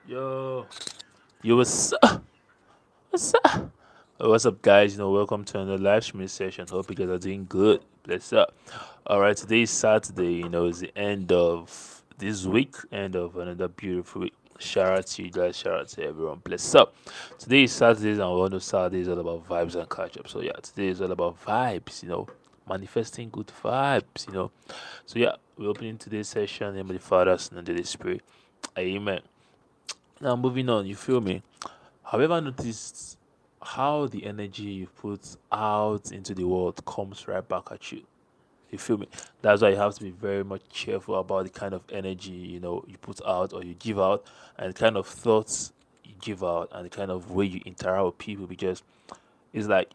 Yo, yo, what's up? What's up, guys? Welcome to another live streaming session. Hope you guys are doing good. Bless up. All right, today is Saturday. It's the end of this week, end of another beautiful week. Shout out to you guys. Shout out to everyone. Bless up. Today is Saturdays, and one of Saturdays is all about vibes and catch up. So yeah, today is all about vibes. Manifesting good vibes. So yeah, we're opening today's session in the name of the Father, Son, and the Holy Spirit. Amen. Now moving on. You feel me? Have you ever noticed how the energy you put out into the world comes right back at you? You feel me? That's why you have to be very much careful about the kind of energy you put out or you give out, and the kind of thoughts you give out, and the kind of way you interact with people. Because it's like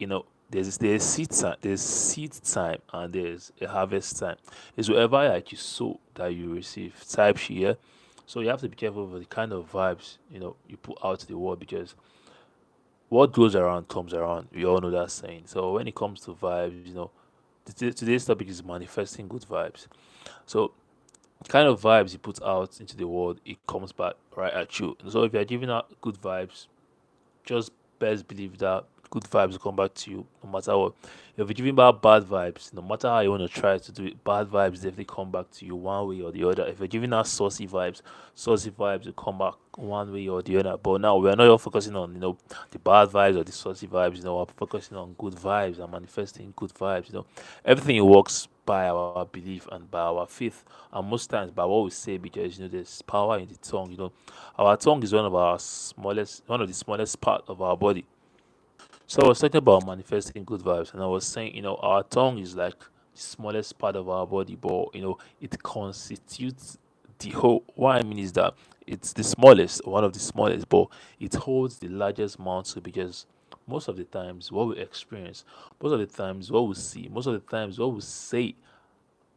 there's seed time and there's a harvest time. It's wherever like you sow that you receive type here. So you have to be careful with the kind of vibes you put out to the world, because what goes around comes around. We all know that saying. So when it comes to vibes, today's topic is manifesting good vibes. So kind of vibes you put out into the world, it comes back right at you. So if you're giving out good vibes, just best believe that good vibes will come back to you no matter what. If you're giving back bad vibes, no matter how you want to try to do it, bad vibes definitely come back to you one way or the other. If you're giving out saucy vibes will come back one way or the other. But now we're not all focusing on the bad vibes or the saucy vibes. We're focusing on good vibes and manifesting good vibes. Everything works by our belief and by our faith, and most times by what we say, because there's power in the tongue. Our tongue is one of the smallest part of our body. So I was talking about manifesting good vibes, and I was saying, our tongue is like the smallest part of our body, but it constitutes the whole. What I mean is that it's the smallest, one of the smallest, but it holds the largest mantle, because most of the times what we experience, most of the times what we see, most of the times what we say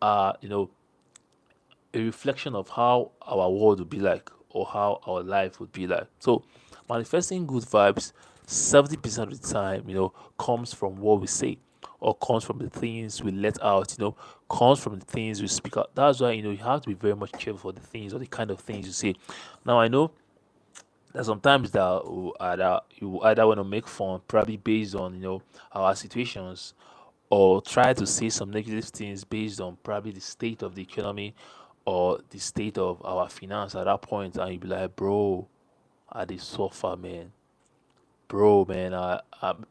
are a reflection of how our world would be like, or how our life would be like. So, manifesting good vibes 70% of the time, comes from what we say, or comes from the things we let out, comes from the things we speak out. That's why, you have to be very much careful for the things or the kind of things you say. Now, I know that sometimes you will either want to make fun, probably based on, our situations, or try to say some negative things based on probably the state of the economy or the state of our finance at that point, and you be like, bro, I did suffer, man. Bro, man, I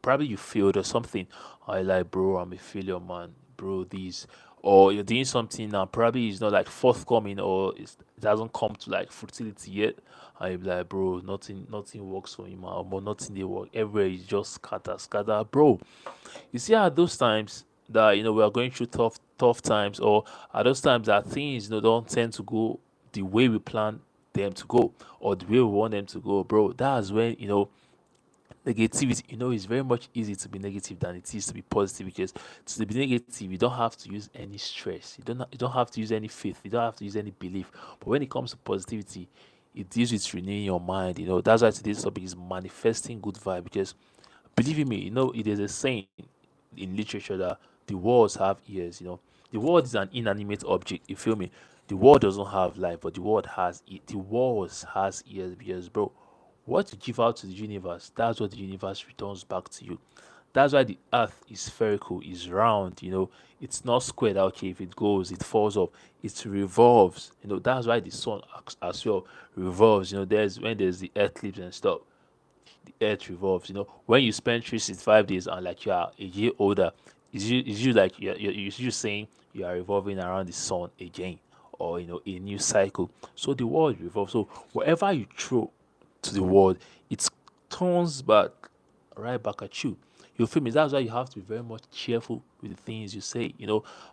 probably you failed or something. I like, bro, I'm a failure, man. Bro, this, or you're doing something now, probably it's not like forthcoming, or it hasn't come to like fertility yet. And you be like, bro, nothing works for him, or nothing they work. Everywhere is just scatter, bro. You see, at those times that we are going through tough times, or at those times that things don't tend to go the way we plan them to go, or the way we want them to go, bro. That's when negativity. It's very much easy to be negative than it is to be positive, because to be negative you don't have to use any stress, you don't have to use any faith, you don't have to use any belief. But when it comes to positivity, it deals with renewing your mind. That's why today's topic is manifesting good vibe, because believe in me, it is a saying in literature that the words have ears. The world is an inanimate object. You feel me? The world doesn't have life, but the world has it. The world has ears, because, bro, what you give out to the universe, that's what the universe returns back to you. That's why the earth is spherical, is round. It's not squared. Okay, if it goes, it falls off. It revolves. That's why the sun as well revolves. There's the eclipse and stuff, the earth revolves. When you spend 365 days and like you are a year older, is you like you saying you are revolving around the sun again, or a new cycle. So the world revolves. So whatever you throw to the world, it turns back right back at you. You feel me? That's why you have to be very much careful with the things you say.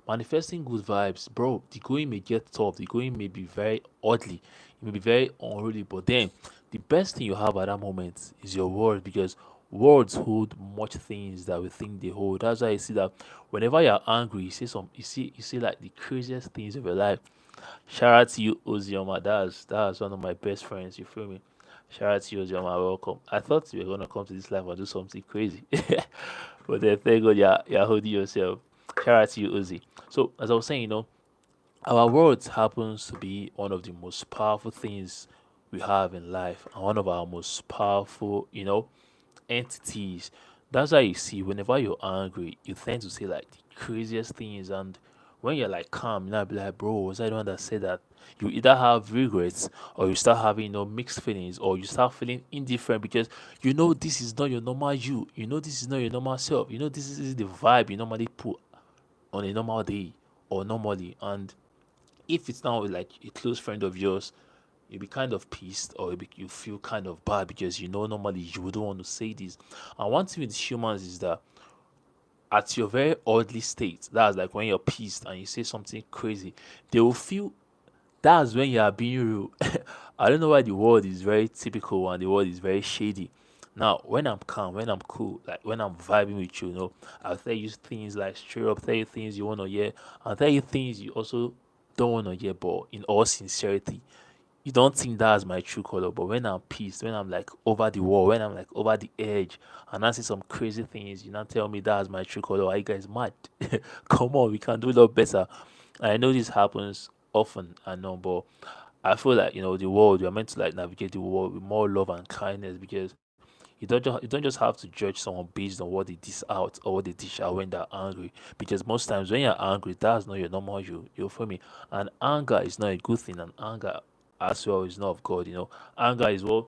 Manifesting good vibes, bro. The going may get tough. The going may be very oddly. It may be very unruly. But then, the best thing you have at that moment is your word, because words hold much things that we think they hold. That's why you see that whenever you're angry, you see like the craziest things of your life. Shout out to you, Ozioma. That's one of my best friends. You feel me? Shout out to you, Ozioma. Welcome. I thought you were gonna come to this live and do something crazy, but then thank God you're holding yourself. Shout out to you, Uzi. So as I was saying, our words happens to be one of the most powerful things we have in life and one of our most powerful, entities. That's why you see whenever you're angry, you tend to say like the craziest things, and when you're like calm, you know, be like, bro, was I the one that said that? You either have regrets or you start having mixed feelings, or you start feeling indifferent because this is not your normal you. This is not your normal self. This is the vibe you normally put on a normal day or normally. And if it's now like a close friend of yours, you'll be kind of pissed, or you feel kind of bad because normally you wouldn't want to say this. And one thing with humans is that at your very oddly state, that's like when you're pissed and you say something crazy, they will feel that's when you are being real. I don't know why the word is very typical and the word is very shady. Now, when I'm calm, when I'm cool, like when I'm vibing with you, I'll tell you things like straight up, tell you things you want to hear, I'll tell you things you also don't want to hear, but in all sincerity, you don't think that's my true color. But when I'm pissed, when I'm like over the wall, when I'm like over the edge, and I see some crazy things, you not tell me that's my true color. Are you guys mad? Come on, we can do a lot better. And I know this happens often, I know, but I feel like the world, we're meant to like navigate the world with more love and kindness, because you don't just have to judge someone based on what they dish out or what they dish out when they're angry. Because most times when you're angry, that's not your normal you. You feel me? And anger is not a good thing, and anger as well is not of God. Anger is what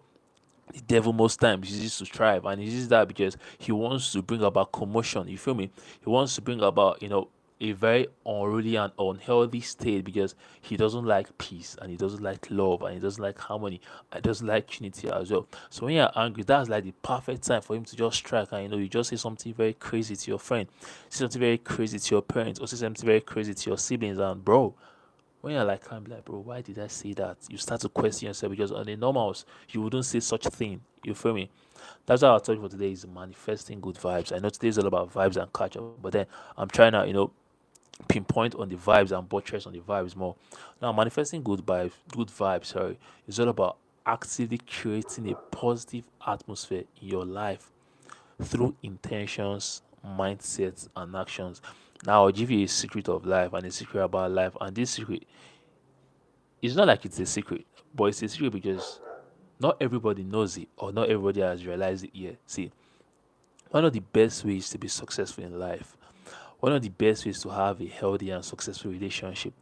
the devil most times uses to strive, and he uses that because he wants to bring about commotion. You feel me? He wants to bring about a very unruly and unhealthy state, because he doesn't like peace, and he doesn't like love, and he doesn't like harmony, and he doesn't like unity as well. So when you're angry, that's like the perfect time for him to just strike, and you just say something very crazy to your friend, say something very crazy to your parents, or say something very crazy to your siblings, and bro, when you're like, I'm like, bro, why did I say that? You start to question yourself, because on the normals, you wouldn't say such a thing. You feel me? That's what our topic for today is manifesting good vibes. I know today is all about vibes and catch up, but then I'm trying to, pinpoint on the vibes and buttress on the vibes more. Now, manifesting good vibes, sorry, is all about actively creating a positive atmosphere in your life through intentions, mindsets, and actions. Now, I'll give you a secret of life and a secret about life, and this secret, it's not like it's a secret, but it's a secret because not everybody knows it, or not everybody has realized it yet. See, one of the best ways to be successful in life, one of the best ways to have a healthy and successful relationship,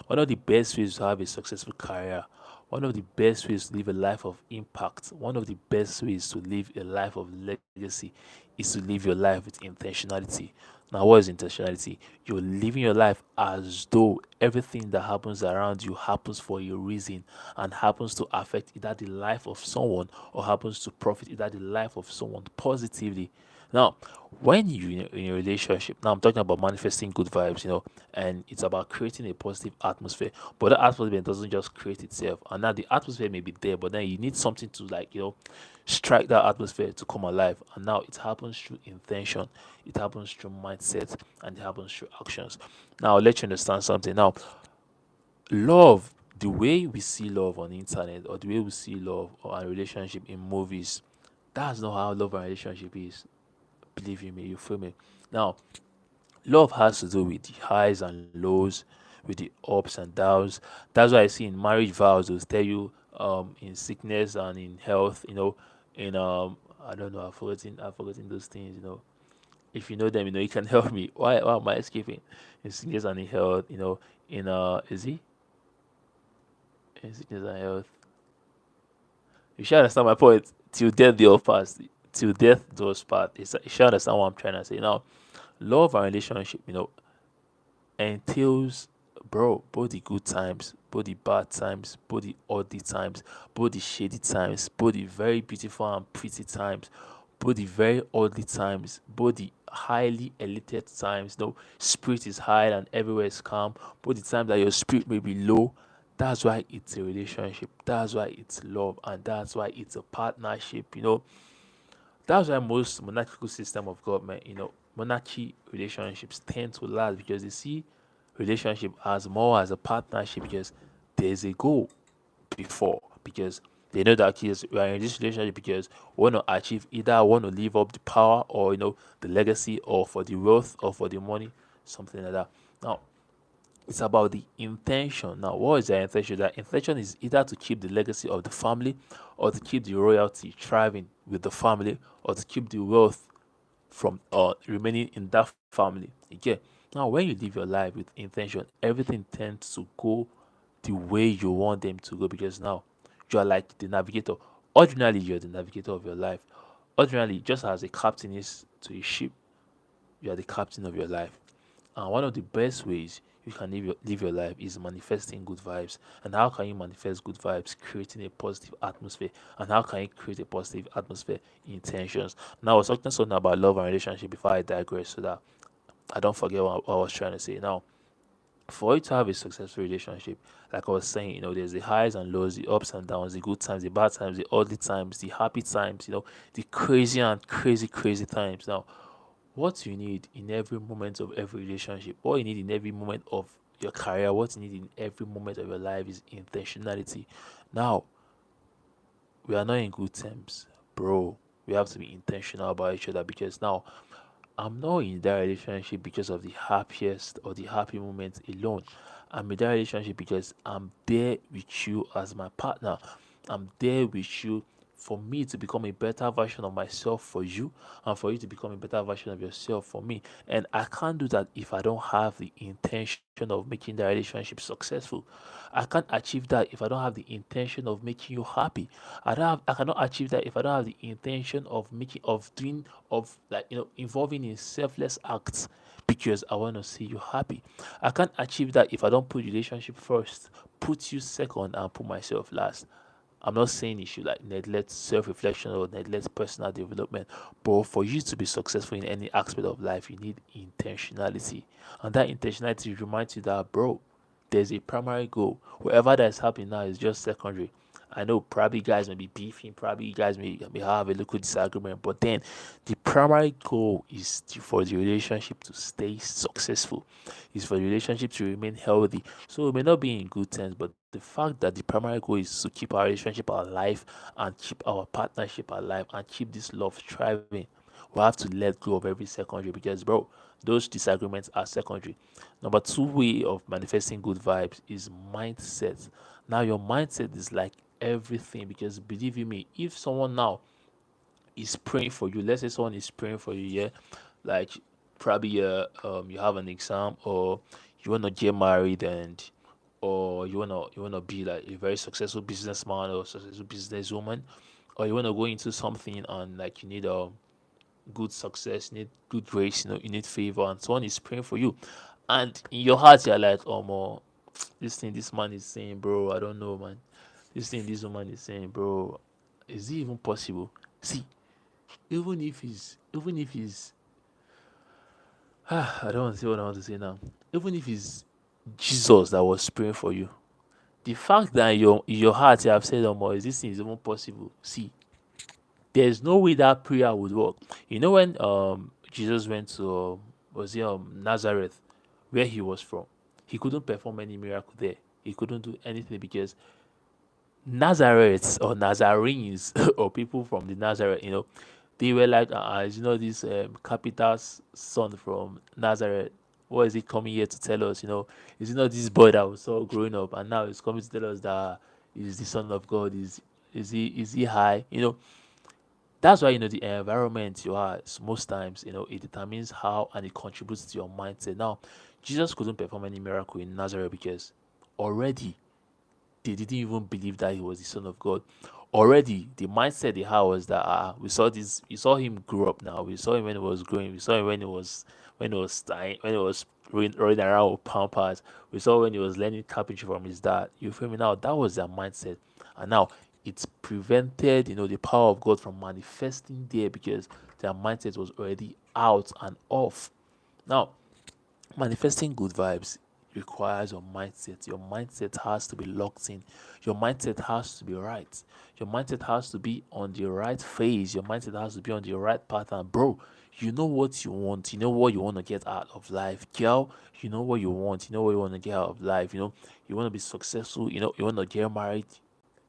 one of the best ways to have a successful career, one of the best ways to live a life of impact, one of the best ways to live a life of legacy is to live your life with intentionality. Now, what is intentionality? You're living your life as though everything that happens around you happens for a reason, and happens to affect either the life of someone, or happens to profit either the life of someone positively. Now, when you in a relationship, now I'm talking about manifesting good vibes, and it's about creating a positive atmosphere. But the atmosphere doesn't just create itself, and now the atmosphere may be there, but then you need something to like strike that atmosphere to come alive. And now it happens through intention, it happens through mindset, and it happens through actions. Now I'll let you understand something. Now, love, the way we see love on the internet, or the way we see love or a relationship in movies, that's not how love and relationship is. Believe you me, you feel me? Now, love has to do with the highs and lows, with the ups and downs. That's why I see in marriage vows they'll tell you in sickness and in health, in I don't know, I've forgotten those things, If you know them, you can help me. Why am I escaping? In sickness and in health, in is he? In sickness and health. You should understand my point. Till death do us part. Till death do us part. You should understand what I'm trying to say. Now, love and relationship, entails, bro, both the good times, both the bad times, both the ugly times, both the shady times, both the very beautiful and pretty times, both the very ugly times, both the highly elated times. Spirit is high and everywhere is calm. Both the times that your spirit may be low. That's why it's a relationship. That's why it's love, and that's why it's a partnership. That's why most monarchical system of government, monarchy relationships tend to last, because they see relationship as more as a partnership, because there's a goal before, because they know that kids we are in this relationship because we want to achieve, either I want to live up the power, or the legacy, or for the wealth, or for the money, something like that. Now, It's about the intention. Now, what is the intention? That intention is either to keep the legacy of the family, or to keep the royalty thriving with the family, or to keep the wealth from remaining in that family. Okay. Now, when you live your life with intention, everything tends to go the way you want them to go, because now you are like the navigator. Ordinarily, you're the navigator of your life. Ordinarily, just as a captain is to a ship, you are the captain of your life. And one of the best ways you can live your life is manifesting good vibes. And how can you manifest good vibes? Creating a positive atmosphere. And how can you create a positive atmosphere? Intentions. Now, I was talking something about love and relationship before I digress, so that I don't forget what I was trying to say. Now, for you to have a successful relationship, like I was saying, there's the highs and lows, the ups and downs, the good times, the bad times, the ugly times, the happy times, the crazy and crazy, crazy times. Now, what you need in every moment of every relationship, what you need in every moment of your career, what you need in every moment of your life is intentionality. Now, we are not in good terms, bro. We have to be intentional about each other, because now I'm not in that relationship because of the happiest or the happy moments alone. I'm in that relationship because I'm there with you as my partner. I'm there with you for me to become a better version of myself for you, and for you to become a better version of yourself for me. And I can't do that if I don't have the intention of making that relationship successful. I can't achieve that if I don't have the intention of making you happy. I cannot achieve that if I don't have the intention of making of doing of like involving in selfless acts because I want to see you happy. I can't achieve that if I don't put relationship first, put you second, and put myself last. I'm not saying you should like neglect self-reflection or neglect personal development, but for you to be successful in any aspect of life, you need intentionality, and that intentionality reminds you that, bro, there's a primary goal. Whatever that's happening now is just secondary. I know probably you guys may be beefing, probably you guys may have a little disagreement, but then the primary goal is for the relationship to stay successful, is for the relationship to remain healthy. So we may not be in good terms, but the fact that the primary goal is to keep our relationship alive and keep our partnership alive and keep this love thriving, we have to let go of every secondary, because, bro, those disagreements are secondary. Number two way of manifesting good vibes is mindset. Now, your mindset is like everything, because believe you me, if someone now is praying for you, let's say someone is praying for you, yeah, like probably you have an exam, or you want to get married, and or you wanna be like a very successful businessman or successful businesswoman, or you wanna go into something and like you need good success, you need good grace, you need favor, and someone is praying for you, and in your heart you're like, oh more, this thing this man is saying, bro, I don't know, man. This thing this woman is saying, bro, is it even possible? See, even if he's I don't want to say what I want to say now. Even if it's Jesus that was praying for you, the fact that in your heart you have said, oh more, is this thing is even possible? See, there's no way that prayer would work. You know when Jesus went to was it Nazareth, where he was from, he couldn't perform any miracle there. He couldn't do anything because Nazareth or Nazarenes or people from the Nazareth, they were like, this capital's son from Nazareth. What is he coming here to tell us? Is it not this boy that we saw growing up, and now he's coming to tell us that he's the son of God? Is he high? That's why the environment you are most times it determines how, and it contributes to your mindset. Now, Jesus couldn't perform any miracle in Nazareth because already they didn't even believe that he was the son of God. Already, the mindset they had was that we saw him grow up now. We saw him when he was growing. We saw him when he was dying, when he was running around with pampers. We saw when he was learning carpentry from his dad. You feel me? Now that was their mindset, and now it's prevented the power of God from manifesting there because their mindset was already out and off. Now, manifesting good vibes requires your mindset. Your mindset has to be locked in. Your mindset has to be right. Your mindset has to be on the right phase. Your mindset has to be on the right pattern. Bro, you know what you want. You know what you want to get out of life. Girl, you know what you want. You know what you want to get out of life. You want to be successful. You want to get married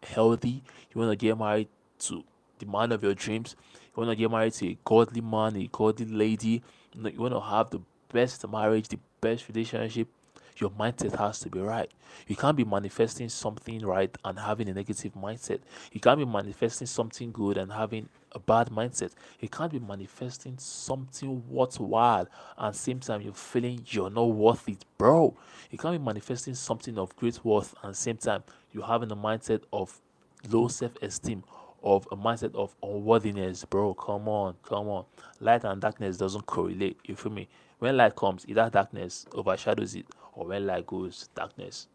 healthy. You want to get married to the man of your dreams. You want to get married to a godly man, a godly lady. You want to have the best marriage, the best relationship. Your mindset has to be right. You can't be manifesting something right and having a negative mindset. You can't be manifesting something good and having a bad mindset. You can't be manifesting something worthwhile and same time you're feeling you're not worth it, bro. You can't be manifesting something of great worth and same time you're having a mindset of low self-esteem, of a mindset of unworthiness, bro. Come on, come on. Light and darkness doesn't correlate. You feel me? When light comes, either darkness overshadows it, or when light goes, darkness.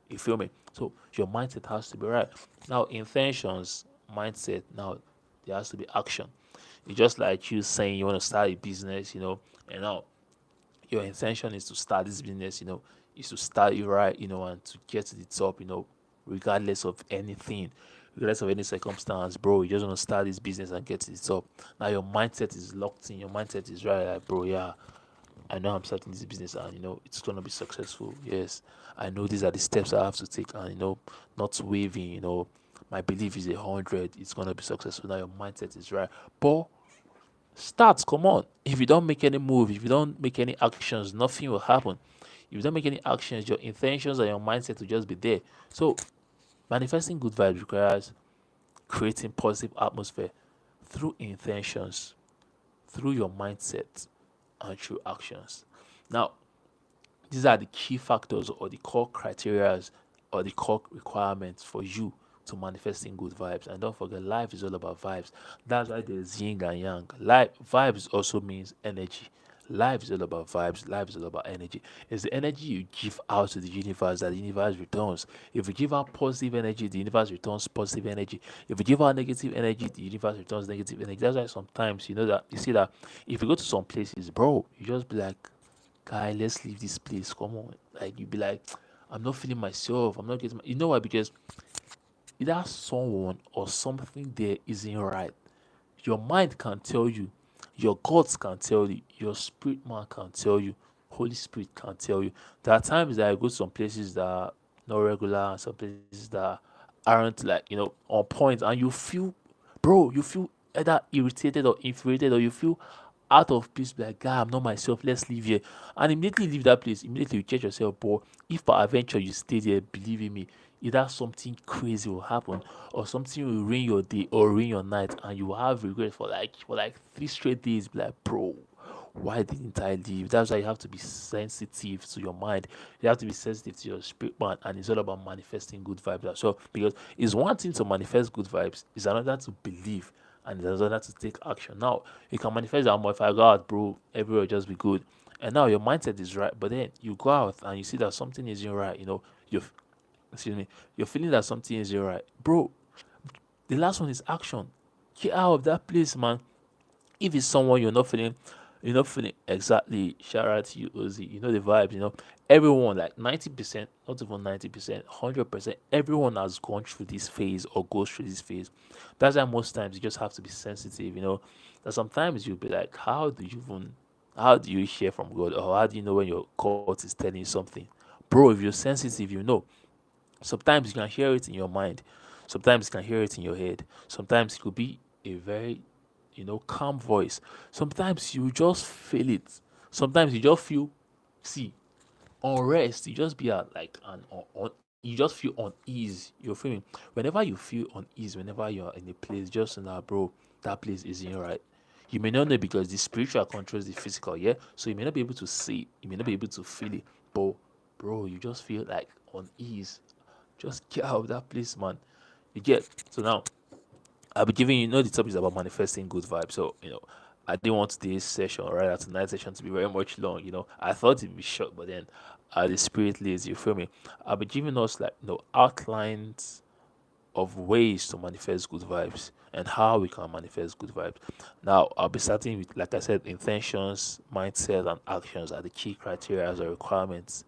You feel me? So your mindset has to be right. Now, intentions, mindset. Now, there has to be action. It's just like you saying you want to start a business, and now your intention is to start this business, is to start it right, and to get to the top, regardless of anything, regardless of any circumstance, bro. You just want to start this business and get to the top. Now your mindset is locked in, your mindset is right, like, bro, yeah, I know I'm starting this business and it's gonna be successful. Yes, I know these are the steps I have to take, and not waving, my belief is 100, it's gonna be successful. Now your mindset is right. But start, come on. If you don't make any move, if you don't make any actions, nothing will happen. If you don't make any actions, your intentions and your mindset will just be there. So manifesting good vibes requires creating positive atmosphere through intentions, through your mindset, and through actions. Now, these are the key factors or the core criterias or the core requirements for you to manifesting good vibes. And don't forget, life is all about vibes. That's why there's yin and yang. Life vibes also means energy. Life is all about vibes. Life is all about energy. It's the energy you give out to the universe that the universe returns. If you give out positive energy, the universe returns positive energy. If you give out negative energy, the universe returns negative energy. That's why sometimes that you see that if you go to some places, bro, you just be like, guy, let's leave this place. Come on. Like you be like, I'm not feeling myself. I'm not getting you know why? Because either someone or something there isn't right. Your mind can tell you, your gods can tell you, your spirit man can tell you, Holy Spirit can tell you. There are times that I go to some places that are not regular, some places that aren't like, on point, and you feel, bro, you feel either irritated or infuriated, or you feel out of place, be like, God, I'm not myself, let's leave here. And immediately leave that place, immediately you get yourself. But if by adventure you stay there, believe in me, either something crazy will happen or something will ruin your day or ruin your night, and you will have regret for like 3 straight days. Be like, bro, why didn't I leave? That's why you have to be sensitive to your mind. You have to be sensitive to your spirit man, and it's all about manifesting good vibes as well. Because it's one thing to manifest good vibes, it's another to believe, and it's another to take action. Now you can manifest that, if I go out, bro, everywhere will just be good. And now your mindset is right, but then you go out and you see that something isn't right. You're excuse me, you're feeling that something isn't right, bro. The last one is action. Get out of that place, man. If it's someone you're not feeling exactly, shout out to you, Ozzy. You know the vibes, Everyone, like 90%, not even 90%, 100%, everyone has gone through this phase or goes through this phase. That's why most times you just have to be sensitive, That sometimes you'll be like, how do you hear from God? Or how do you know when your God is telling you something? Bro, if you're sensitive, sometimes you can hear it in your mind. Sometimes you can hear it in your head. Sometimes it could be a very, calm voice. Sometimes you just feel it. Sometimes you just feel, see, unrest. You just be at like you just feel unease. You're feeling whenever you feel unease, whenever you're in a place, just know, bro, that place isn't right. You may not know because the spiritual controls the physical, yeah. So you may not be able to see it, you may not be able to feel it, but bro, you just feel like unease. Just get out of that place, man. You get. So now I'll be giving the topic is about manifesting good vibes. So I didn't want today's session, right, tonight's session to be very much long. I thought it'd be short, but then the spirit leads. You feel me? I'll be giving us like outlines of ways to manifest good vibes and how we can manifest good vibes. Now I'll be starting with, like I said, intentions, mindset, and actions are the key criteria or requirements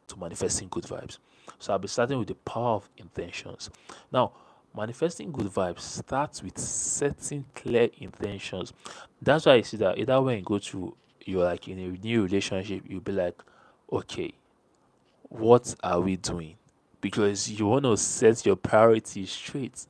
to manifesting good vibes. So I'll be starting with the power of intentions. Now, manifesting good vibes starts with setting clear intentions. That's why you see that either when you go to you're like in a new relationship, you'll be like, okay, what are we doing? Because you want to set your priorities straight.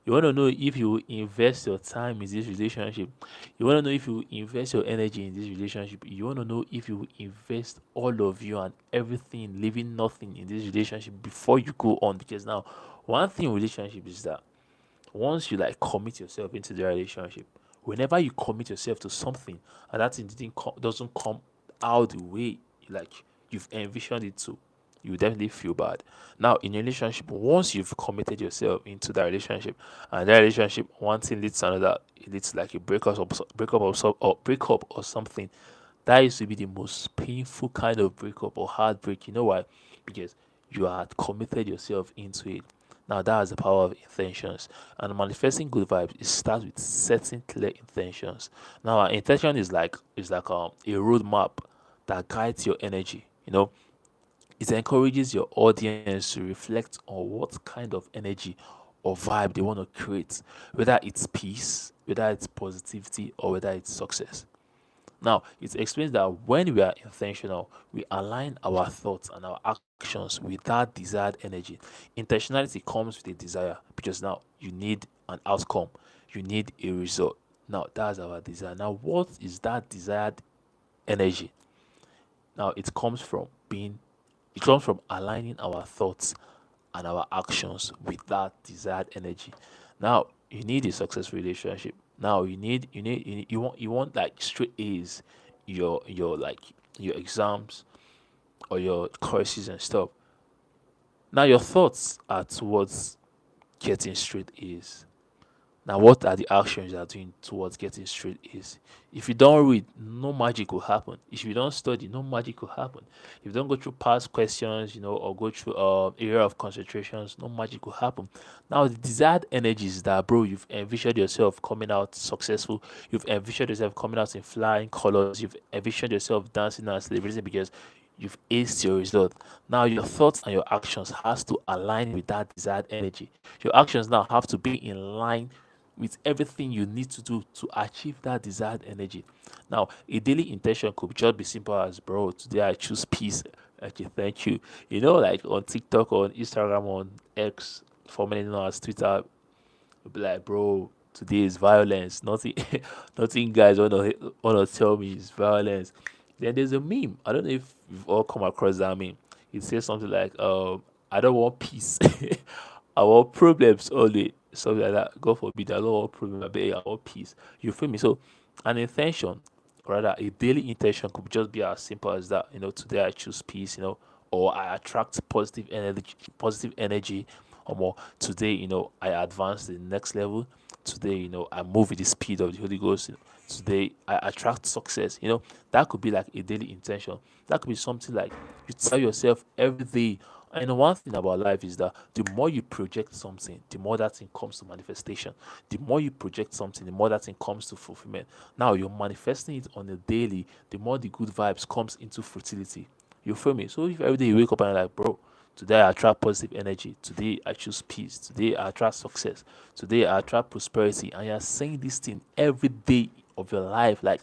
You want to know if you will invest your time in this relationship. You want to know if you will invest your energy in this relationship. You want to know if you will invest all of you and everything, leaving nothing in this relationship before you go on. Because now, one thing in relationship is that once you like commit yourself into the relationship, whenever you commit yourself to something and that thing doesn't come out the way like you've envisioned it to, you will definitely feel bad. Now in a relationship, once you've committed yourself into that relationship and that relationship one thing leads to another, it leads to like a breakup or something, that used to be the most painful kind of breakup or heartbreak. You know why? Because you had committed yourself into it. Now that has the power of intentions. And manifesting good vibes, it starts with setting clear intentions. Now our intention is like a roadmap that guides your energy. It encourages your audience to reflect on what kind of energy or vibe they want to create, whether it's peace, whether it's positivity, or whether it's success. Now, it explains that when we are intentional, we align our thoughts and our actions with that desired energy. Intentionality comes with a desire because now you need an outcome, you need a result. Now, that's our desire. Now, what is that desired energy? Now, it comes from aligning our thoughts and our actions with that desired energy. Now, you need a successful relationship. Now, you want like straight A's, your like your exams or your courses and stuff. Now, your thoughts are towards getting straight A's. Now, what are the actions you are doing towards getting straight A's? If you don't read, no magic will happen. If you don't study, no magic will happen. If you don't go through past questions, or go through area of concentrations, no magic will happen. Now, the desired energies that, bro, you've envisioned yourself coming out successful. You've envisioned yourself coming out in flying colors. You've envisioned yourself dancing and celebrating because you've aced your result. Now your thoughts and your actions has to align with that desired energy. Your actions now have to be in line with everything you need to do to achieve that desired energy. Now, a daily intention could just be simple as, bro, today I choose peace. Okay, thank you. Like on TikTok, on Instagram, on X, formerly known as Twitter, you'll be like, bro, today is violence. Nothing, nothing, guys wanna tell me is violence. Then there's a meme. I don't know if you've all come across that meme. It says something like, I don't want peace. I want problems only. Something like that. God forbid, I don't want problems. I want peace. You feel me? So, an intention, rather, a daily intention could just be as simple as that. Today I choose peace. Or I attract positive energy, or more. Today, I advance to the next level. Today, I move with the speed of the Holy Ghost. Today, I attract success. That could be like a daily intention. That could be something like you tell yourself every day. And one thing about life is that the more you project something, the more that thing comes to manifestation. The more you project something, the more that thing comes to fulfillment. Now you're manifesting it on a daily, the more the good vibes comes into fertility. You feel me? So if every day you wake up and you're like, bro, today I attract positive energy. Today I choose peace. Today I attract success. Today I attract prosperity. And you're saying this thing every day of your life, like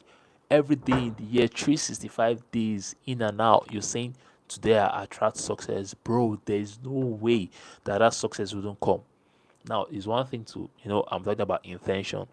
every day in the year, 365 days in and out. You're saying today I attract success, bro. There's no way that success wouldn't come. Now, it's one thing to, I'm talking about intention.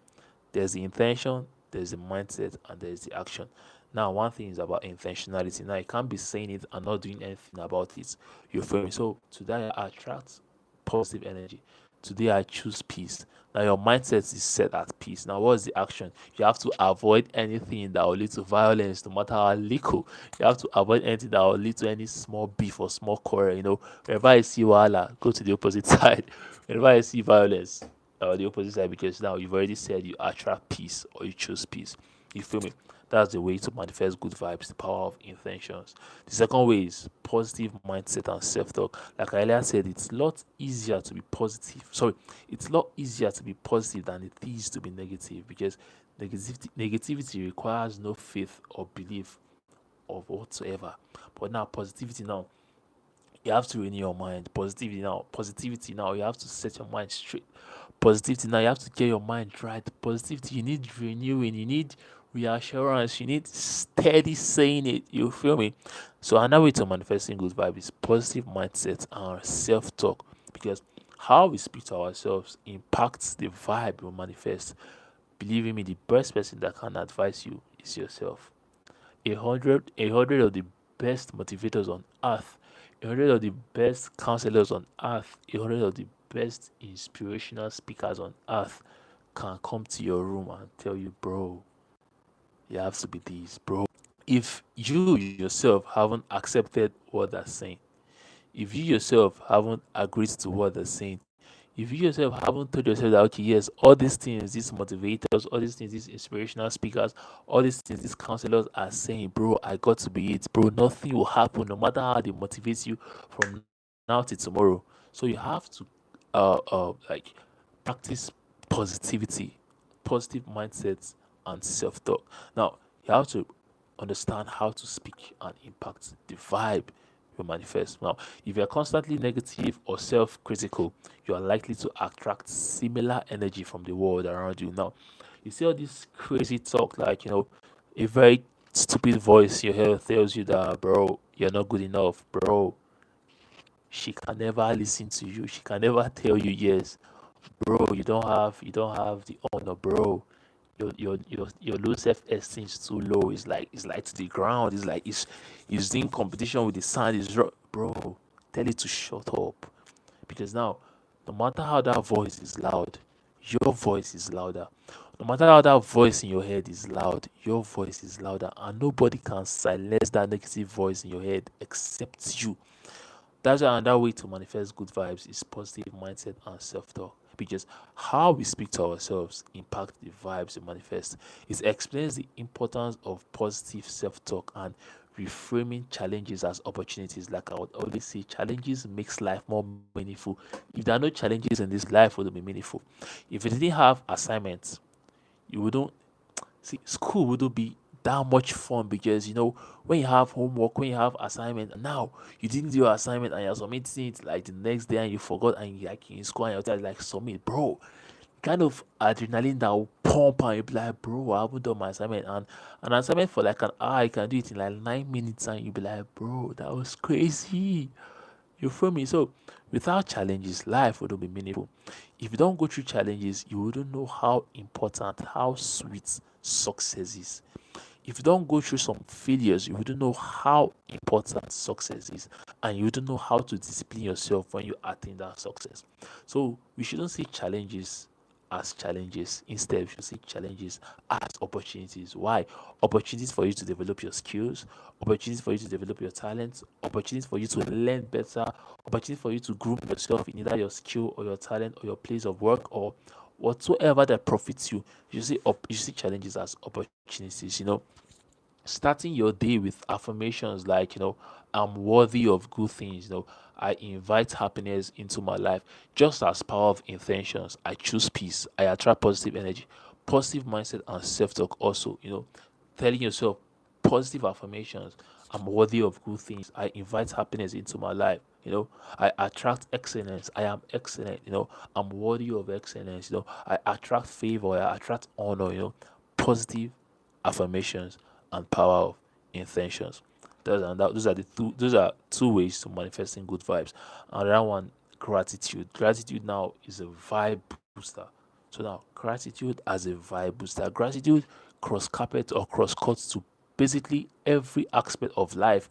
There's the intention, there's the mindset, and there's the action. Now, one thing is about intentionality. Now, you can't be saying it and not doing anything about it. You feel me? So, today I attract positive energy. Today I choose peace. Now, your mindset is set at peace. Now, what's the action? You have to avoid anything that will lead to violence, no matter how little. You have to avoid anything that will lead to any small beef or small quarrel. Whenever I see wahala, go to the opposite side. Whenever I see violence, the opposite side, because now you've already said you attract peace or you choose peace. You feel me? That's the way to manifest good vibes, the power of intentions. The second way is positive mindset and self-talk. Like I earlier said, it's a lot easier to be positive. Sorry, it's a lot easier to be positive than it is to be negative, because negativity requires no faith or belief of whatsoever. But now positivity now, you have to renew your mind. Positivity now, you have to set your mind straight. Positivity now, you have to get your mind right. Positivity, you need renewing, you need reassurance, you need steady saying it. You feel me? So another way to manifesting good vibe is positive mindset and self-talk. Because how we speak to ourselves impacts the vibe we manifest. Believe me, the best person that can advise you is yourself. A hundred of the best motivators on earth, 100 of the best counselors on earth, 100 of the best inspirational speakers on earth can come to your room and tell you, bro, you have to be this, bro. If you yourself haven't accepted what they're saying, if you yourself haven't agreed to what they're saying, if you yourself haven't told yourself that, okay, yes, all these things, these motivators, all these things, these inspirational speakers, all these things, these counselors are saying, bro, I got to be it, bro, nothing will happen no matter how they motivate you from now till tomorrow. So you have to like practice positivity, positive mindsets, and self-talk. Now you have to understand how to speak and impact the vibe you manifest. Now, if you're constantly negative or self-critical, you are likely to attract similar energy from the world around you. Now, you see all this crazy talk, like, a very stupid voice in your head tells you that, bro, you're not good enough, bro. She can never listen to you. She can never tell you yes, bro. You don't have the honor, bro. Your low self esteem is too low. It's like to the ground. It's in competition with the sun. Bro. Tell it to shut up, because now, no matter how that voice is loud, your voice is louder. No matter how that voice in your head is loud, your voice is louder, and nobody can silence that negative voice in your head except you. That's why another way to manifest good vibes is positive mindset and self-talk. Because how we speak to ourselves impact the vibes we manifest. It explains the importance of positive self-talk and reframing challenges as opportunities. Like I would always say, challenges makes life more meaningful. If there are no challenges in this life, it wouldn't be meaningful. If you didn't have assignments, you wouldn't see school wouldn't be that much fun, because when you have homework, when you have assignment, and now you didn't do your assignment and you're submitting it like the next day and you forgot, and you like in school and you're like submit, bro. Kind of adrenaline that will pump, and you be like, bro, I haven't done my assignment, and an assignment for like an hour, you can do it in like 9 minutes, and you be like, bro, that was crazy. You feel me? So without challenges, life wouldn't be meaningful. If you don't go through challenges, you wouldn't know how important, how sweet success is. If you don't go through some failures, you wouldn't know how important success is, and you wouldn't know how to discipline yourself when you attain that success. So we shouldn't see challenges as challenges. Instead, we should see challenges as opportunities. Why? Opportunities for you to develop your skills, opportunities for you to develop your talents, opportunities for you to learn better, opportunities for you to groom yourself in either your skill or your talent or your place of work or whatsoever that profits you. You see challenges as opportunities. Starting your day with affirmations like, I'm worthy of good things. I invite happiness into my life. Just as power of intentions, I choose peace, I attract positive energy, positive mindset, and self-talk. Also, telling yourself positive affirmations. I'm worthy of good things, I invite happiness into my life. I attract excellence, I am excellent. I'm worthy of excellence. I attract favor, I attract honor. Positive affirmations and power of intentions. Those are two ways to manifesting good vibes. Another one, gratitude. Gratitude now is a vibe booster. So now, gratitude as a vibe booster. Gratitude cross carpet or cross cuts to basically every aspect of life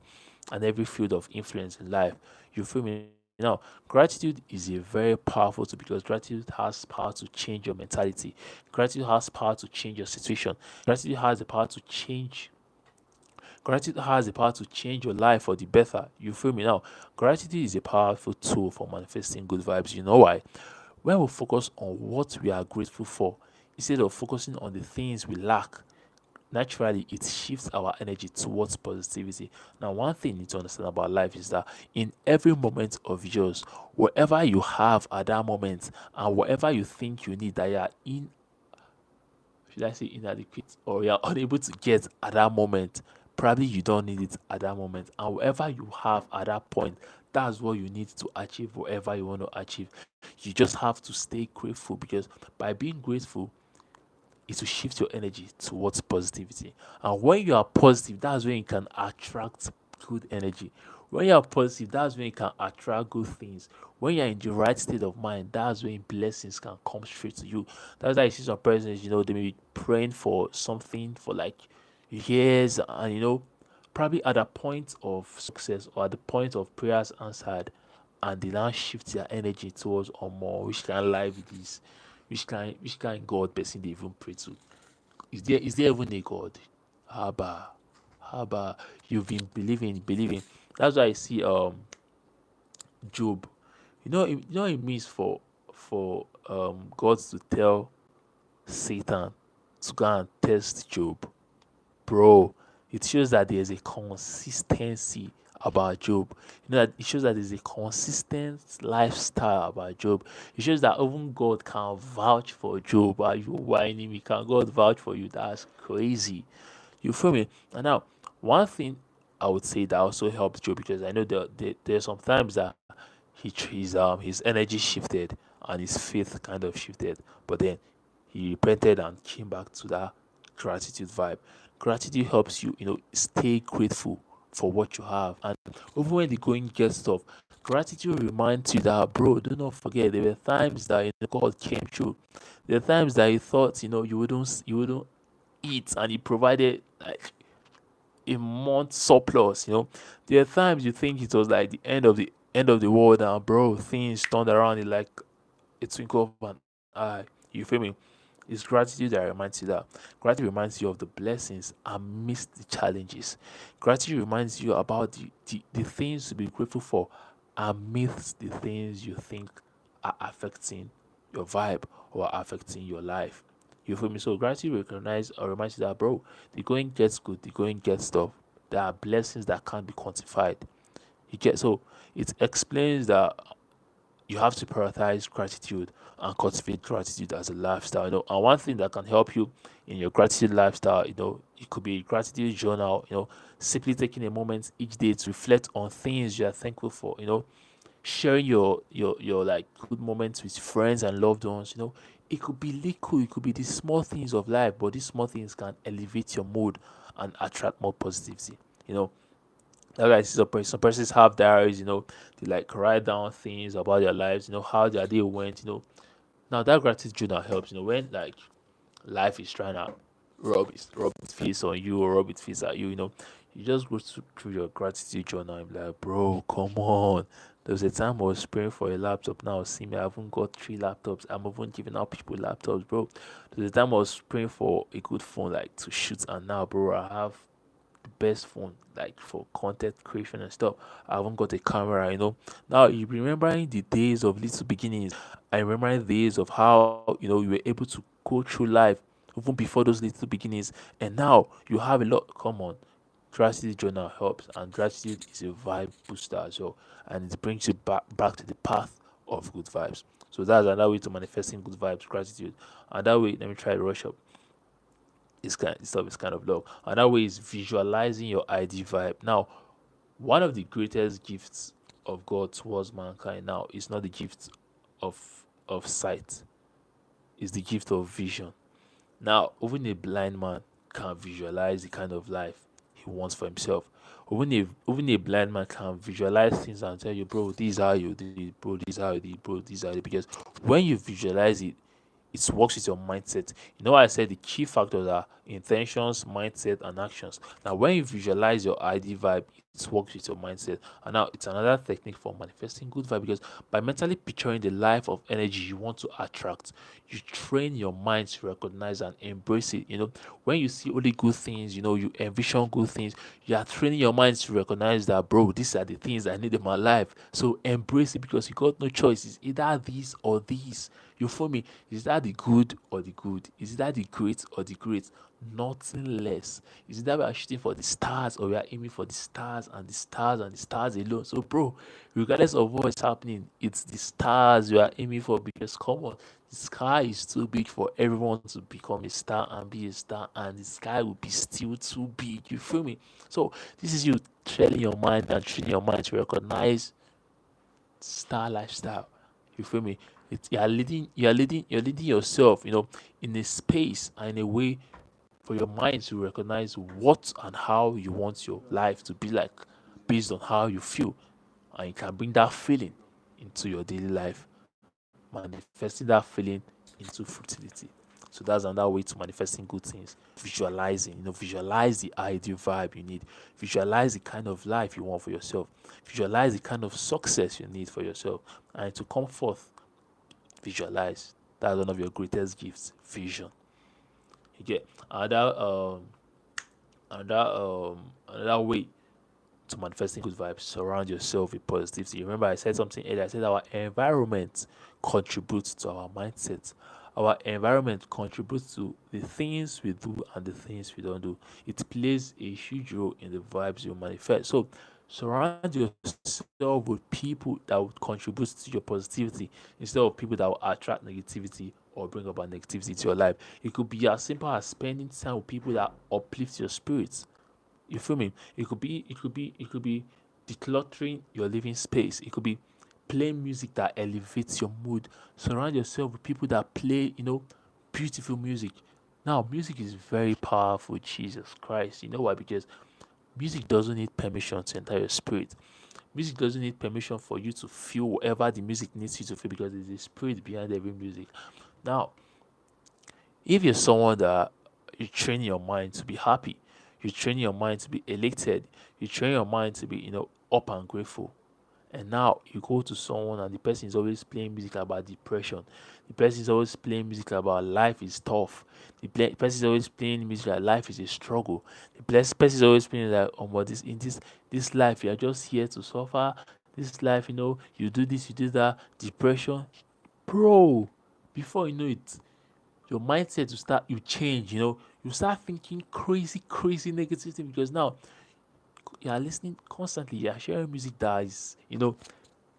and every field of influence in life. You feel me? Now, gratitude is a very powerful tool, because gratitude has power to change your mentality. Gratitude has power to change your situation. Gratitude has the power to change Gratitude has the power to change your life for the better. You feel me now? Gratitude is a powerful tool for manifesting good vibes. You know why? When we focus on what we are grateful for, instead of focusing on the things we lack, naturally it shifts our energy towards positivity. Now, one thing you need to understand about life is that in every moment of yours, whatever you have at that moment and whatever you think you need that you are in should I say inadequate, or you're unable to get at that moment, probably you don't need it at that moment. And whatever you have at that point, that's what you need to achieve, whatever you want to achieve. You just have to stay grateful, because by being grateful, it will shift your energy towards positivity. And when you are positive, that's when you can attract good energy. When you're positive, that's when you can attract good things. When you're in the right state of mind, that's when blessings can come straight to you. That's why you see some persons, they may be praying for something for like years, and probably at the point of success or at the point of prayers answered, and they now shift their energy towards or more, which kind of life it is, which kind God person they even pray to. Is there even a God? Haba, haba. You've been believing. That's why I see Job. It means for God to tell Satan to go and test Job, bro. It shows that there's a consistency about Job. That it shows that there's a consistent lifestyle about Job. It shows that even God can vouch for Job. Are you whining me? Can God vouch for you? That's crazy. You feel me? And now, one thing I would say that also helps Joe, because I know there's some times that his energy shifted and his faith kind of shifted, but then he repented and came back to that gratitude vibe. Gratitude helps you, stay grateful for what you have, and even when the going gets tough, gratitude reminds you that, bro, do not forget there were times that God came through. There were times that you thought you wouldn't eat, and he provided like a month surplus. There are times you think it was like the end of the world, and bro, things turned around in like a twinkle of an eye. You feel me? It's gratitude that reminds you that. Gratitude reminds you of the blessings amidst the challenges. Gratitude reminds you about the things to be grateful for amidst the things you think are affecting your vibe or are affecting your life. You feel me? So gratitude recognize or reminds you that, bro, the going gets good, the going gets tough. There are blessings that can't be quantified. You get so it explains that you have to prioritize gratitude and cultivate gratitude as a lifestyle. And one thing that can help you in your gratitude lifestyle, it could be a gratitude journal. Simply taking a moment each day to reflect on things you are thankful for. Sharing your like good moments with friends and loved ones. It could be little, it could be the small things of life, but these small things can elevate your mood and attract more positivity. You know, like I see some persons have diaries. They like write down things about their lives. How their day went. Now that gratitude journal helps. When like life is trying to rub its face on you or rub its face at you. You just go through your gratitude journal and be like, bro, come on. There was a time I was praying for a laptop. Now see me, I haven't got 3 laptops. I'm even giving out people laptops, bro. There was a time I was praying for a good phone like to shoot, and now, bro, I have the best phone like for content creation and stuff. I haven't got a camera. Now you remembering the days of little beginnings. I remember the days of how you were able to go through life even before those little beginnings, and now you have a lot. Come on, gratitude journal helps, and gratitude is a vibe booster as well, and it brings you back to the path of good vibes. So that's another way to manifesting good vibes, gratitude. And that way, let me try to rush up. Stuff is kind of low. Another way is visualizing your ID vibe. Now, one of the greatest gifts of God towards mankind now is not the gift of sight, it's the gift of vision. Now, even a blind man can visualize the kind of life he wants for himself. Even a blind man can visualize things and tell you, bro, these are you, bro, these are you, bro, these are you. Because when you visualize it, it works with your mindset. I said the key factors are intentions, mindset, and actions. Now, when you visualize your ID vibe, it works with your mindset. And now it's another technique for manifesting good vibe, because by mentally picturing the life of energy you want to attract, you train your mind to recognize and embrace it. When you see only good things, you envision good things, you are training your mind to recognize that, bro, these are the things I need in my life. So embrace it, because you got no choice. It's either this or this. You feel me? Is that the good or the good? Is that the great or the great? Nothing less. Is that we are shooting for the stars, or we are aiming for the stars and the stars and the stars alone? So, bro, regardless of what is happening, it's the stars you are aiming for, because come on, the sky is too big for everyone to become a star and be a star, and the sky will be still too big. You feel me? So, this is you training your mind and training your mind to recognize star lifestyle. You feel me? You're leading yourself, in a space and in a way for your mind to recognize what and how you want your life to be like based on how you feel, and you can bring that feeling into your daily life, manifesting that feeling into fruitivity. So that's another way to manifesting good things. Visualizing, visualize the ideal vibe you need. Visualize the kind of life you want for yourself. Visualize the kind of success you need for yourself. And to come forth, visualize. That's one of your greatest gifts, vision. You get another way to manifesting good vibes. Surround yourself with positivity. Remember, I said something earlier. I said our environment contributes to our mindset. Our environment contributes to the things we do and the things we don't do. It plays a huge role in the vibes you manifest. So surround yourself with people that would contribute to your positivity instead of people that will attract negativity or bring about negativity to your life. It could be as simple as spending time with people that uplift your spirits. You feel me? It could be decluttering your living space. It could be playing music that elevates your mood. Surround yourself with people that play, beautiful music. Now, music is very powerful. Jesus Christ. You know why? Because music doesn't need permission to enter your spirit. Music doesn't need permission for you to feel whatever the music needs you to feel, because there's a spirit behind every music. Now, if you're someone that you train your mind to be happy, you train your mind to be elated, you train your mind to be, up and grateful. And now you go to someone and the person is always playing music about depression. The person is always playing music about life is tough. The person is always playing music like life is a struggle. The person is always playing like, oh, but this life you are just here to suffer. This life, you do this, you do that. Depression, bro. Before you know it, your mindset will start, you change, you start thinking crazy, crazy negative things, because now you are listening constantly, you are sharing music that is,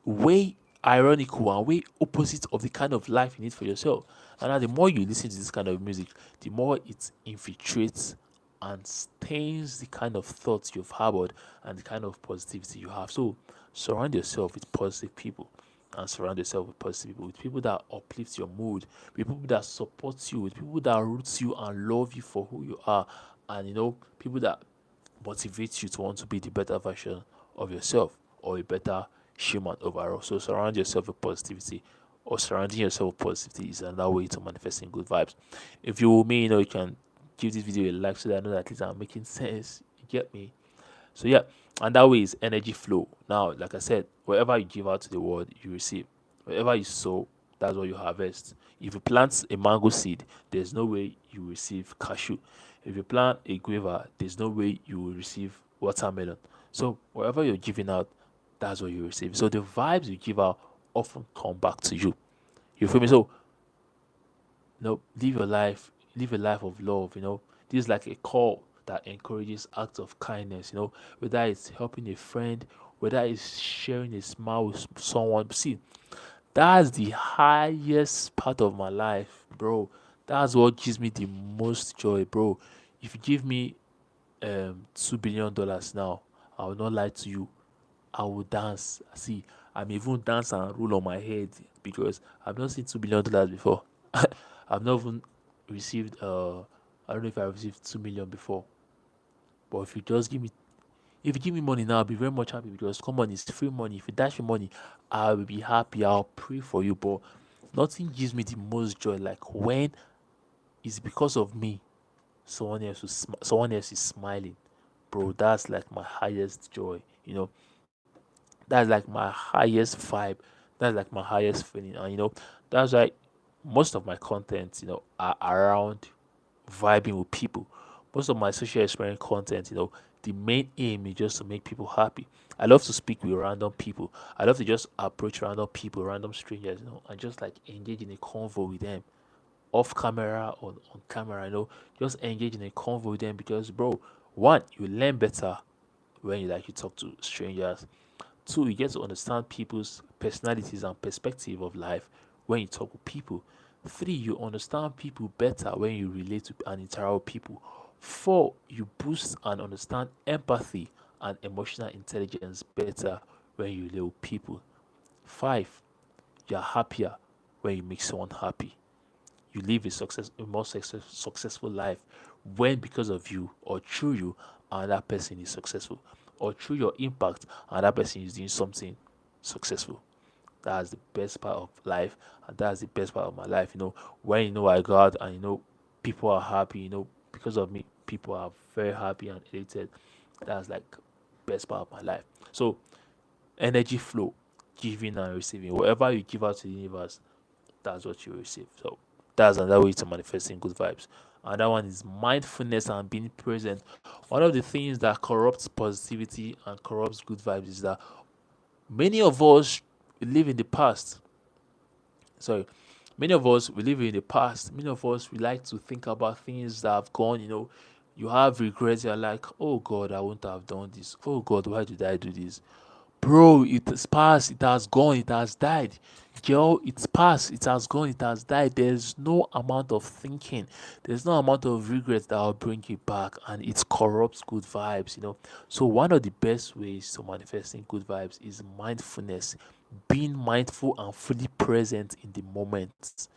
way ironical and way opposite of the kind of life you need for yourself. And now the more you listen to this kind of music, the more it infiltrates and stains the kind of thoughts you've harbored and the kind of positivity you have. So surround yourself with positive people, and surround yourself with positive people, with people that uplift your mood, with people that support you, with people that roots you and love you for who you are, and people that motivate you to want to be the better version of yourself, or a better human overall. So surround yourself with positivity, or surrounding yourself with positivity is another way to manifesting good vibes. If you will me, you can give this video a like so that I know that at least I'm making sense. You get me? So yeah, and that way is energy flow. Now, like I said, whatever you give out to the world, you receive. Whatever you sow, that's what you harvest. If you plant a mango seed, there's no way you will receive cashew. If you plant a guava, there's no way you will receive watermelon. So whatever you're giving out, that's what you receive. So the vibes you give out often come back to you. You feel me? So live your life, live a life of love. This is like a call that encourages acts of kindness. Whether it's helping a friend, whether it's sharing a smile with someone. See, that's the highest part of my life, bro. That's what gives me the most joy, bro. If you give me $2 billion now, I will not lie to you, I will dance. See, I'm even dance and roll on my head, because I've not seen $2 billion before. I've not even received I don't know if I received 2 million before. But if you give me money now, I'll be very much happy, because come on, it's free money. If you dash me money, I will be happy. I'll pray for you. But nothing gives me the most joy like when it's because of me. Someone else is smiling, bro. That's like my highest joy. That's like my highest vibe. That's like my highest feeling. And that's why most of my content, are around vibing with people. Most of my social experience content, the main aim is just to make people happy. I love to speak with random people. I love to just approach random people, random strangers, and just like engage in a convo with them, off camera or on camera. Just engage in a convo with them, because, bro, one, you learn better when you talk to strangers. Two, you get to understand people's personalities and perspective of life when you talk with people. Three, you understand people better when you relate to and interact with people. Four, you boost and understand empathy and emotional intelligence better when you relate with people. Five, you're happier when you make someone happy. You live a more successful life when, because of you or through you, another person is successful. or through your impact, another person is doing something successful. That's the best part of life, and that's the best part of my life. When I go out and people are happy. Because of me, people are very happy and elated. That's like best part of my life. So energy flow, giving and receiving. Whatever you give out to the universe, that's what you receive. So that's another way to manifesting good vibes. Another one is mindfulness and being present. One of the things that corrupts positivity and corrupts good vibes is that many of us live in the past. Sorry, many of us we live in the past. Many of us we like to think about things that have gone. You have regrets. You're like, oh God, I wouldn't have done this. Oh God, why did I do this? Bro, it has passed, it has gone, it has died. Girl, it's passed, it has gone, it has died. There's no amount of thinking, there's no amount of regret that will bring you back, and it corrupts good vibes. So, one of the best ways to manifesting good vibes is mindfulness, being mindful and fully present in the moment.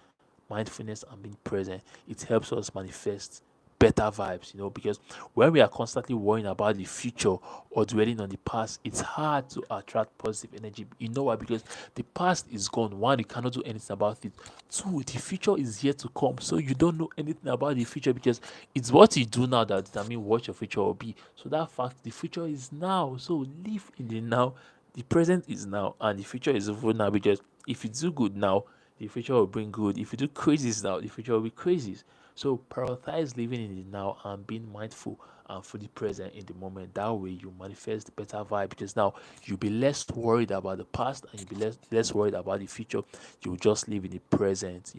Mindfulness and being present, it helps us manifest better vibes, because when we are constantly worrying about the future or dwelling on the past, it's hard to attract positive energy. You know why? Because the past is gone. One, you cannot do anything about it. Two, the future is yet to come, so you don't know anything about the future, because it's what you do now that determine what your future will be. So that fact, the future is now, so live in the now. The present is now, and the future is over now, because if you do good now, the future will bring good. If you do crazies now, the future will be crazies. So prioritize living in the now and being mindful and fully present in the moment. That way you manifest the better vibe, because now you'll be less worried about the past, and you'll be less worried about the future. You'll just live in the present.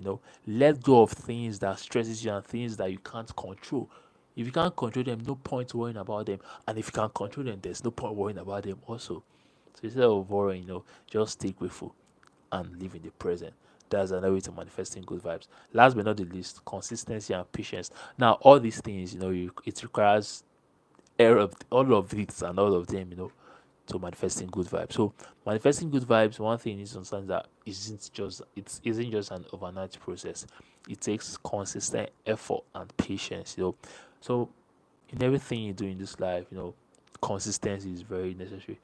Let go of things that stresses you and things that you can't control. If you can't control them, no point worrying about them. And if you can control them, there's no point worrying about them also. So instead of worrying, just stay grateful and live in the present. That's another way to manifesting good vibes. Last but not the least, consistency and patience. Now, all these things, it requires all of it and all of them, to manifesting good vibes. So, manifesting good vibes, one thing is to understand that it isn't just an overnight process. It takes consistent effort and patience. So in everything you do in this life, consistency is very necessary,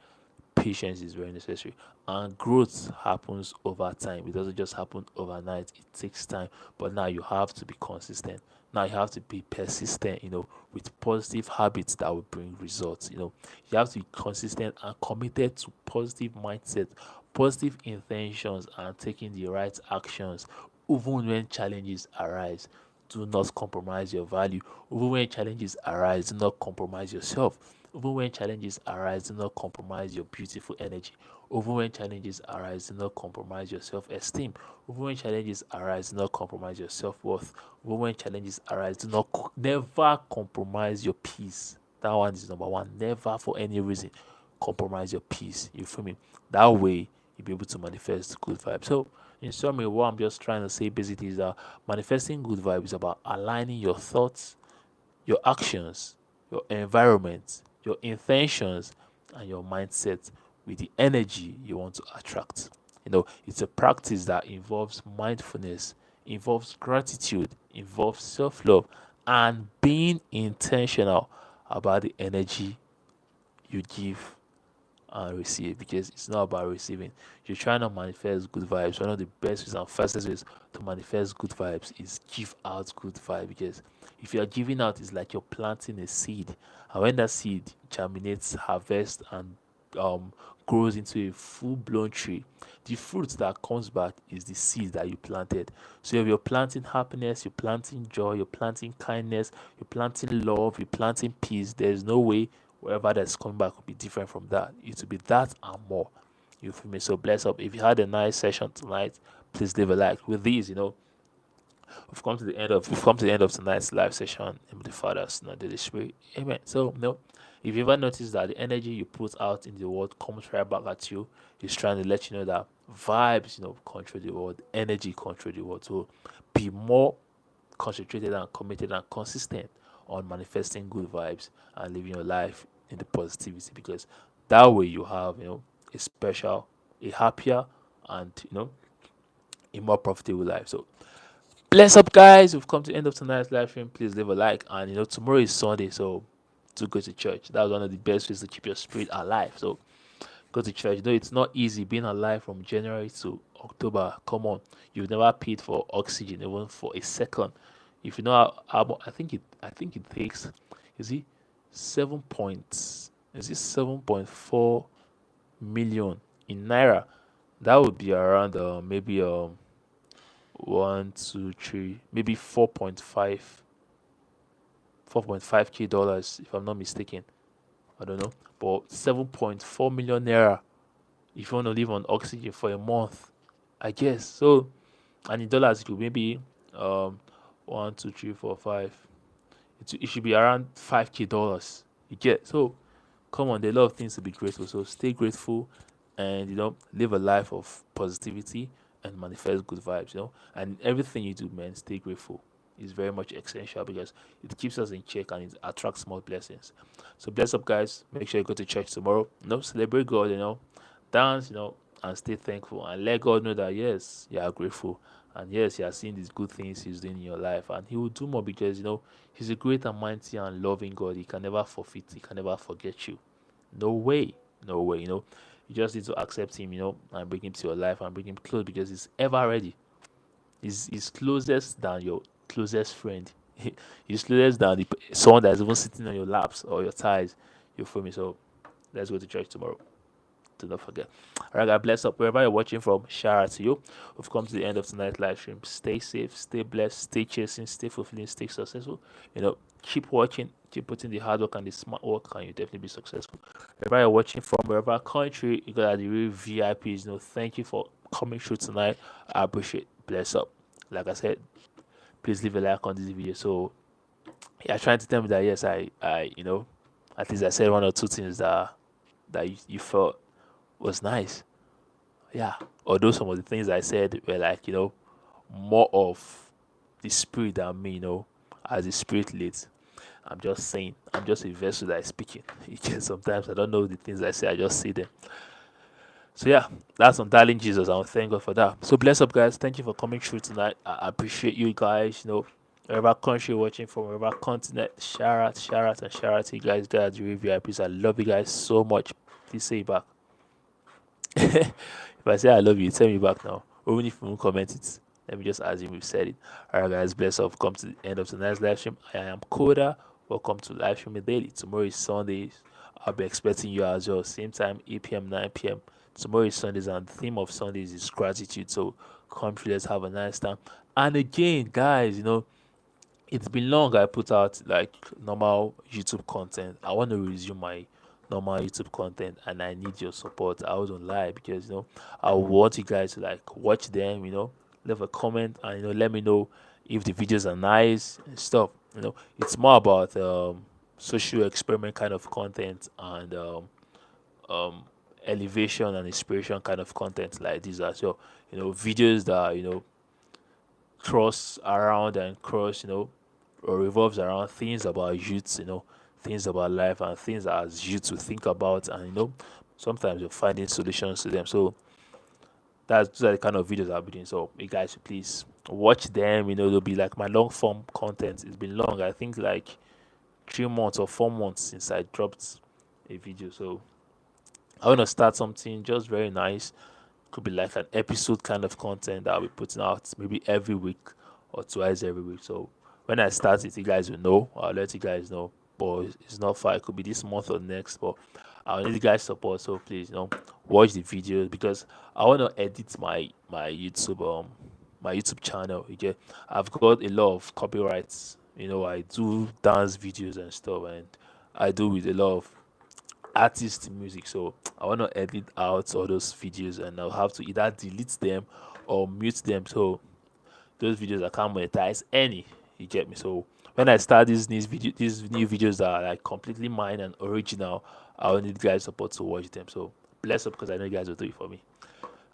patience is very necessary, and growth happens over time. It doesn't just happen overnight, it takes time. But now you have to be consistent. Now you have to be persistent, with positive habits that will bring results. You have to be consistent and committed to positive mindset, positive intentions, and taking the right actions even when challenges arise. Do not compromise your value. Even when challenges arise, do not compromise yourself. Even when challenges arise, do not compromise your beautiful energy. Even when challenges arise, do not compromise your self esteem. Even when challenges arise, do not compromise your self worth. Even when challenges arise, never compromise your peace. That one is number one. Never for any reason compromise your peace. You feel me? That way you'll be able to manifest good vibes. So, in summary, what I'm just trying to say basically is that manifesting good vibes is about aligning your thoughts, your actions, your environment, your intentions, and your mindset with the energy you want to attract. It's a practice that involves mindfulness, involves gratitude, involves self love, and being intentional about the energy you give and receive, because it's not about receiving. You're trying to manifest good vibes. One of the best ways and fastest ways to manifest good vibes is give out good vibe, because if you're giving out, it's like you're planting a seed, and when that seed germinates, harvests, and um grows into a full-blown tree, the fruit that comes back is the seed that you planted. So if you're planting happiness, you're planting joy, you're planting kindness, you're planting love, you're planting peace, there's no way whatever that's coming back will be different from that. It will be that and more. You feel me? So bless up. If you had a nice session tonight, please leave a like. With these, we've come to the end of tonight's live session in the Father's not the Spirit. Amen. So if you ever notice that the energy you put out in the world comes right back at you, it's trying to let you know that vibes, control the world, energy control the world. So be more concentrated and committed and consistent on manifesting good vibes and living your life in the positivity, because that way you have a special, a happier, and a more profitable life. So bless up, guys. We've come to the end of tonight's live stream. Please leave a like, and tomorrow is Sunday, so to go to church. That's one of the best ways to keep your spirit alive. So go to church. Though it's not easy being alive from January to October. Come on, you've never paid for oxygen even for a second. If you know I think it takes, is it 7.4 million in naira. That would be around maybe 1, 2, 3, maybe 4.5k dollars if I'm not mistaken. I don't know, but 7.4 million naira if you want to live on oxygen for a month, I guess. So, and in dollars, it could maybe um 1, 2, 3, 4, 5. It should be around 5k dollars. You get so. Come on, there are a lot of things to be grateful. So stay grateful, and live a life of positivity and manifest good vibes. And everything you do, man, stay grateful. Is very much essential because it keeps us in check and it attracts more blessings. So bless up, guys. Make sure you go to church tomorrow. Celebrate God. Dance. And stay thankful and let God know that yes, you are grateful and yes, you are seeing these good things He's doing in your life, and He will do more because He's a great and mighty and loving God. He can never forfeit. He can never forget you. No way. No way. You just need to accept Him. And bring Him to your life and bring Him close because He's ever ready. He's closest than your closest friend. He's closest than someone that's even sitting on your laps or your thighs. You feel me? So let's go to church tomorrow. Do not forget. All right, God bless up wherever you're watching from. Shout out to you. We've come to the end of tonight's live stream. Stay safe, stay blessed, stay chasing, stay fulfilling, stay successful. Keep watching, keep putting the hard work and the smart work, and you definitely be successful. Wherever you're watching from, wherever country, you got the real VIPs. Thank you for coming through tonight. I appreciate. Bless up. Like I said, please leave a like on this video. So you're trying to tell me that yes, at least I said one or two things that you felt was nice. Yeah. Although some of the things I said were like, more of the spirit than me, as the spirit leads. I'm just saying, I'm just a vessel that is speaking. Sometimes I don't know the things I say, I just say them. So yeah, that's on darling Jesus. I want to thank God for that. So bless up, guys. Thank you for coming through tonight. I appreciate you guys. Wherever country you're watching from, wherever continent, shout out, and shout out to you guys there at the real VIPs. I love you guys so much. Please say it back. If I say I love you, tell me back now. Even if you won't comment it, let me just assume we've said it. Alright, guys, bless up. Come to the end of tonight's live stream. I am Koda. Welcome to Live Stream Daily. Tomorrow is Sundays. I'll be expecting you as well. Same time, 8 p.m., 9 p.m. Tomorrow is Sundays, and the theme of Sundays is gratitude. So come through, let's have a nice time. And again, guys, it's been long. I put out like normal YouTube content. I want to resume my normal YouTube content, and I need your support. I wouldn't lie because I want you guys to like watch them. Leave a comment and let me know if the videos are nice and stuff. It's more about social experiment kind of content and um elevation and inspiration kind of content like this as well. Videos that cross around and cross, or revolves around things about youth, things about life and things as youth to think about, and sometimes you're finding solutions to them. So those are the kind of videos I'll be doing. So you guys should please watch them. They'll be like my long form content. It's been long. I think like 3 months or 4 months since I dropped a video. So I want to start something just very nice. Could be like an episode kind of content that I'll be putting out maybe every week or twice every week. So when I start it, you guys will know. I'll let you guys know. But it's not far. It could be this month or next. But I'll need you guys support. So please, watch the videos because I want to edit my YouTube channel. I've got a lot of copyrights. I do dance videos and stuff, and I do with a lot of artist music. So I want to edit out all those videos, and I'll have to either delete them or mute them. So those videos I can't monetize any. You get me? So when I start these new videos that are like completely mine and original, I'll need guys support to watch them. So bless up because I know you guys will do it for me.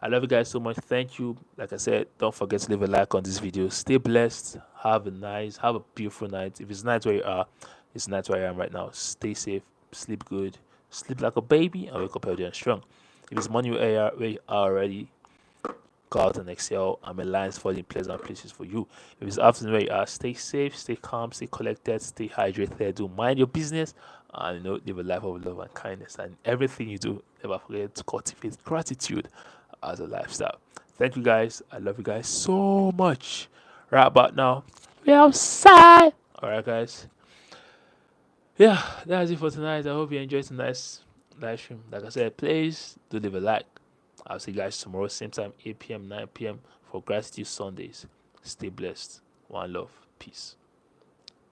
I love you guys so much. Thank you. Like I said, don't forget to leave a like on this video. Stay blessed. Have a beautiful night. If it's night where you are, it's night where I am right now. Stay safe. Sleep good. Sleep like a baby and wake up healthy and strong. If it's morning where you are already, go out and excel, and may lines fall in pleasant places for you. If it's afternoon where you are, stay safe, stay calm, stay collected, stay hydrated, do mind your business, and live a life of love and kindness. And everything you do, never forget to cultivate gratitude as a lifestyle. Thank you guys. I love you guys so much. Right about now, we outside. All right, guys. Yeah, that's it for tonight. I hope you enjoyed tonight's live stream. Like I said, please do leave a like. I'll see you guys tomorrow, same time, 8 p.m., 9 p.m. for Gratitude Sundays. Stay blessed. One love. Peace.